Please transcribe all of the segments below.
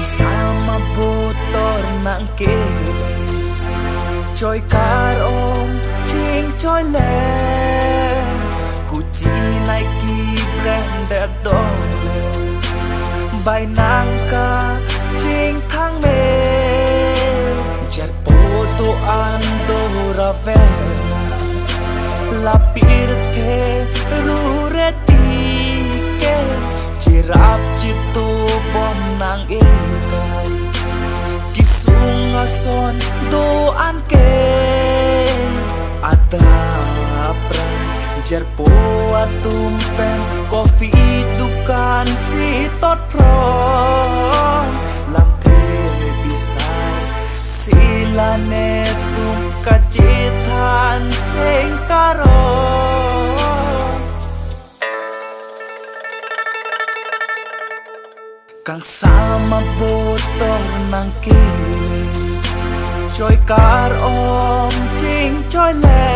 Kang sama botol nang kele Choi kar om ching choi le Kuchi Nike branded dong le Bai nang ka ching thang me Jar poto ando raverna La pirte rureti ke Jirap jitu bom nang ikai Kisung ason doan ke Ada pran Jerpo atumpen Kopi dukan si totron Lam te bisar Sila netum kacitan sengkaron Kang sama botol nang kile Choi kar om ching choi le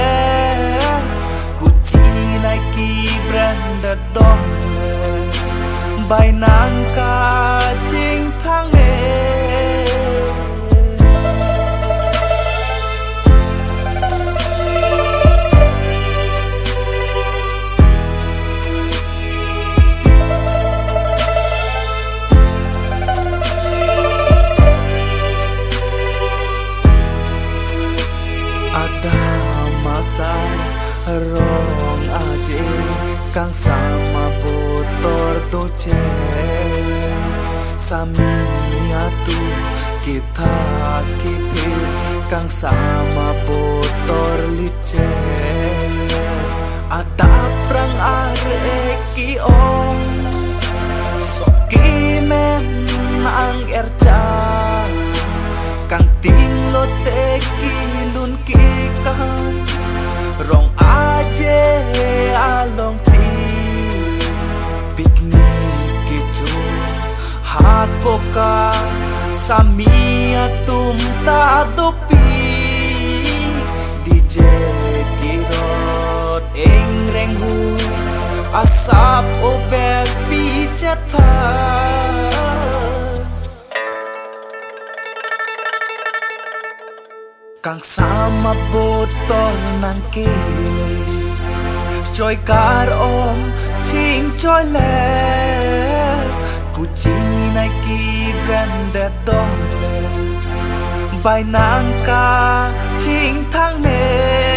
Gucci Nike branded dong le Bai nang ka ching thang me Ada masar rong aje Kang sama botol doce Sami atu kita kipir Kang sama botol lice Ada perang areki ong Soki men ang erja Kang ting lo teki lun kikan Rong aje along ti Piknik kicu Hako ka Sami atum tadopi DJ kirot engreng hu Asap obes piceta Kang sama botol nang kile Choi kar om ching choi le Gucci Nike branded dong le Bai nang ka ching thang me